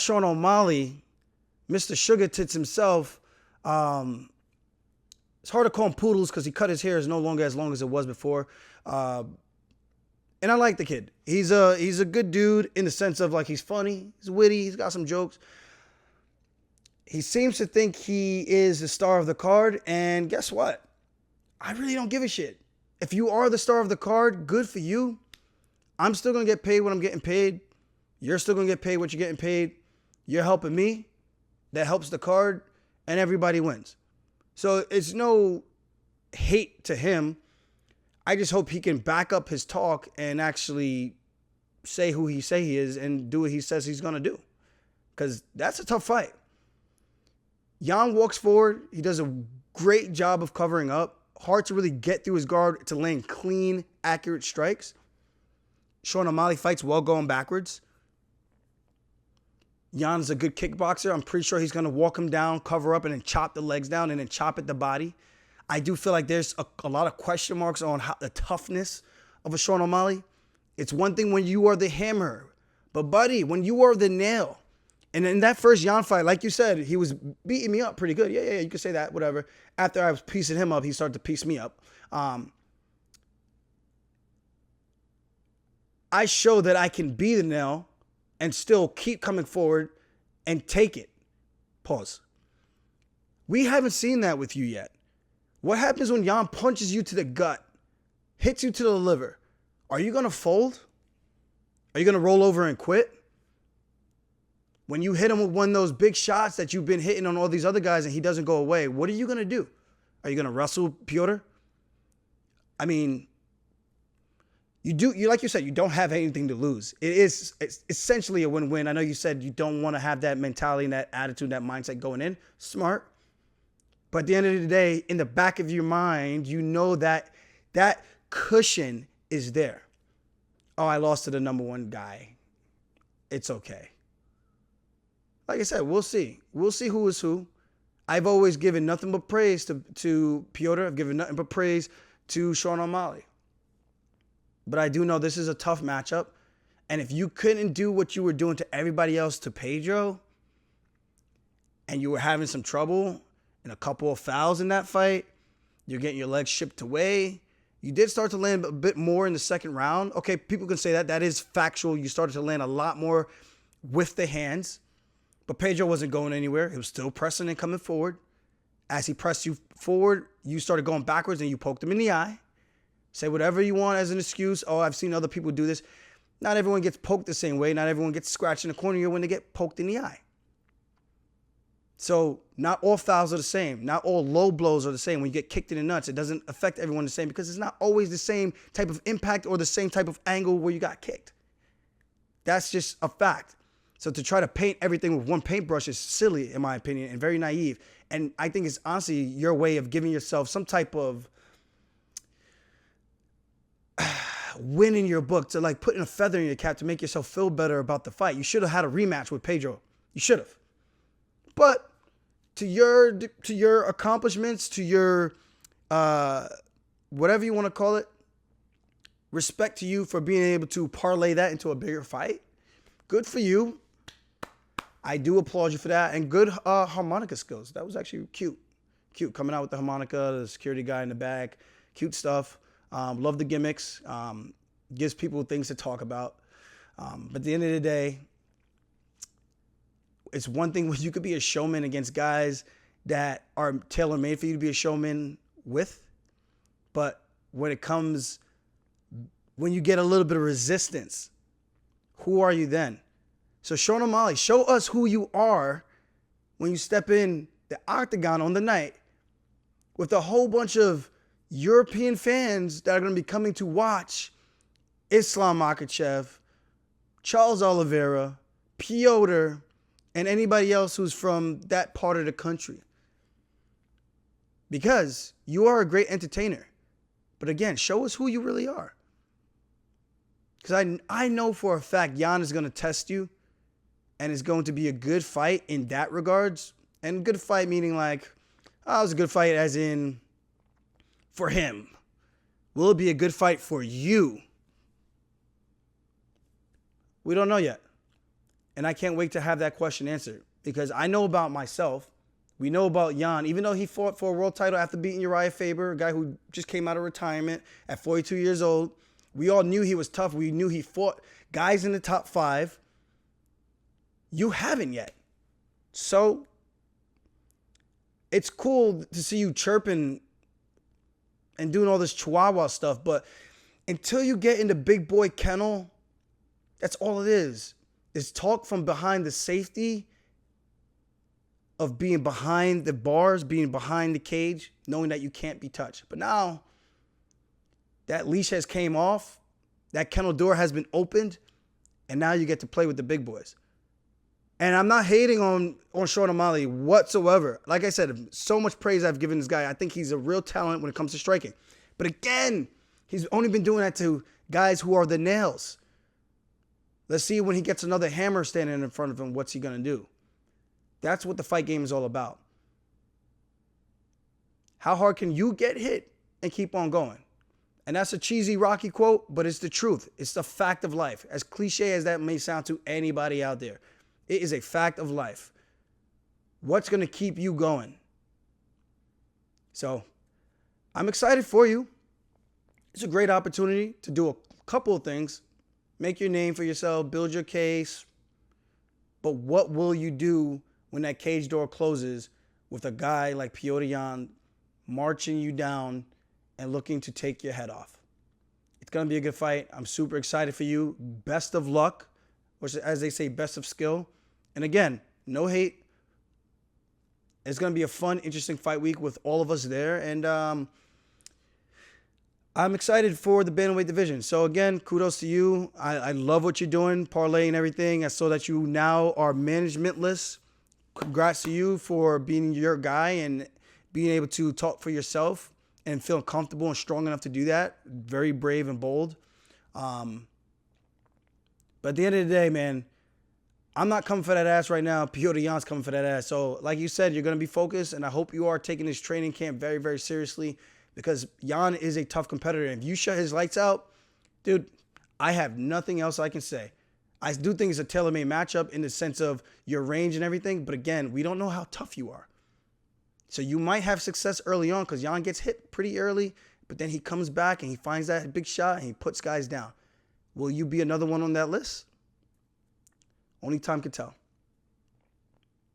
Sean O'Malley, Mr. Sugar Tits himself, it's hard to call him Poodles because he cut his hair is no longer as long as it was before. And I like the kid. He's a good dude in the sense of like he's funny, he's witty, he's got some jokes. He seems to think he is the star of the card, and guess what? I really don't give a shit. If you are the star of the card, good for you. I'm still going to get paid what I'm getting paid. You're still going to get paid what you're getting paid. You're helping me. That helps the card, and everybody wins. So it's no hate to him. I just hope he can back up his talk and actually say who he say he is and do what he says he's going to do. Because that's a tough fight. Yan walks forward. He does a great job of covering up. Hard to really get through his guard to land clean, accurate strikes. Sean O'Malley fights well going backwards. Yan is a good kickboxer. I'm pretty sure he's going to walk him down, cover up, and then chop the legs down and then chop at the body. I do feel like there's a lot of question marks on the toughness of a Sean O'Malley. It's one thing when you are the hammer. But, buddy, when you are the nail. And in that first Yan fight, like you said, he was beating me up pretty good. Yeah, you could say that, whatever. After I was piecing him up, he started to piece me up. I show that I can be the nail and still keep coming forward and take it. Pause. We haven't seen that with you yet. What happens when Yan punches you to the gut, hits you to the liver? Are you going to fold? Are you going to roll over and quit? When you hit him with one of those big shots that you've been hitting on all these other guys and he doesn't go away, what are you going to do? Are you going to wrestle Petr? I mean, you like you said, you don't have anything to lose. It's essentially a win-win. I know you said you don't want to have that mentality and that attitude, that mindset going in. Smart. But at the end of the day, in the back of your mind, you know that that cushion is there. Oh, I lost to the number one guy. It's okay. Like I said, we'll see. We'll see who is who. I've always given nothing but praise to Petr. I've given nothing but praise to Sean O'Malley. But I do know this is a tough matchup. And if you couldn't do what you were doing to everybody else to Pedro, and you were having some trouble and a couple of fouls in that fight, you're getting your legs shipped away. You did start to land a bit more in the second round. Okay, people can say that. That is factual. You started to land a lot more with the hands. But Pedro wasn't going anywhere. He was still pressing and coming forward. As he pressed you forward, you started going backwards and you poked him in the eye. Say whatever you want as an excuse. Oh, I've seen other people do this. Not everyone gets poked the same way. Not everyone gets scratched in the corner when they get poked in the eye. So not all fouls are the same. Not all low blows are the same. When you get kicked in the nuts, it doesn't affect everyone the same because it's not always the same type of impact or the same type of angle where you got kicked. That's just a fact. So to try to paint everything with one paintbrush is silly, in my opinion, and very naive. And I think it's honestly your way of giving yourself some type of win in your book, to like putting a feather in your cap to make yourself feel better about the fight. You should have had a rematch with Pedro. You should have. But to your accomplishments, to your whatever you want to call it, respect to you for being able to parlay that into a bigger fight. Good for you. I do applaud you for that. And good harmonica skills. That was actually cute. Cute. Coming out with the harmonica, the security guy in the back. Cute stuff. Love the gimmicks. Gives people things to talk about. But at the end of the day, it's one thing when you could be a showman against guys that are tailor-made for you to be a showman with. But when you get a little bit of resistance, who are you then? So Sean O'Malley, show us who you are when you step in the octagon on the night with a whole bunch of European fans that are going to be coming to watch Islam Makhachev, Charles Oliveira, Petr, and anybody else who's from that part of the country. Because you are a great entertainer. But again, show us who you really are. Because I know for a fact Yan is going to test you, and it's going to be a good fight in that regards. And good fight meaning like, oh, it was a good fight as in for him. Will it be a good fight for you? We don't know yet. And I can't wait to have that question answered because I know about myself. We know about Yan. Even though he fought for a world title after beating Uriah Faber, a guy who just came out of retirement at 42 years old, we all knew he was tough. We knew he fought guys in the top 5. You haven't yet. So it's cool to see you chirping and doing all this chihuahua stuff, but until you get in the big boy kennel, that's all it is. It's talk from behind the safety of being behind the bars, being behind the cage, knowing that you can't be touched. But now that leash has came off, that kennel door has been opened, and now you get to play with the big boys. And I'm not hating on Sean O'Malley whatsoever. Like I said, so much praise I've given this guy. I think he's a real talent when it comes to striking. But again, he's only been doing that to guys who are the nails. Let's see when he gets another hammer standing in front of him, what's he going to do? That's what the fight game is all about. How hard can you get hit and keep on going? And that's a cheesy Rocky quote, but it's the truth. It's the fact of life. As cliche as that may sound to anybody out there, it is a fact of life. What's going to keep you going? So I'm excited for you. It's a great opportunity to do a couple of things. Make your name for yourself, build your case. But what will you do when that cage door closes with a guy like Petr Yan marching you down and looking to take your head off? It's going to be a good fight. I'm super excited for you. Best of luck, or as they say, best of skill. And again, no hate. It's going to be a fun, interesting fight week with all of us there. And I'm excited for the bantamweight division. So again, kudos to you. I love what you're doing, parlay and everything. I saw that you now are managementless. Congrats to you for being your guy and being able to talk for yourself and feel comfortable and strong enough to do that. Very brave and bold. But at the end of the day, man, I'm not coming for that ass right now. Petr Yan's coming for that ass. So like you said, you're going to be focused, and I hope you are taking this training camp very, very seriously because Yan is a tough competitor. And if you shut his lights out, dude, I have nothing else I can say. I do think it's a tailor-made matchup in the sense of your range and everything. But again, we don't know how tough you are. So you might have success early on because Yan gets hit pretty early, but then he comes back and he finds that big shot and he puts guys down. Will you be another one on that list? Only time can tell.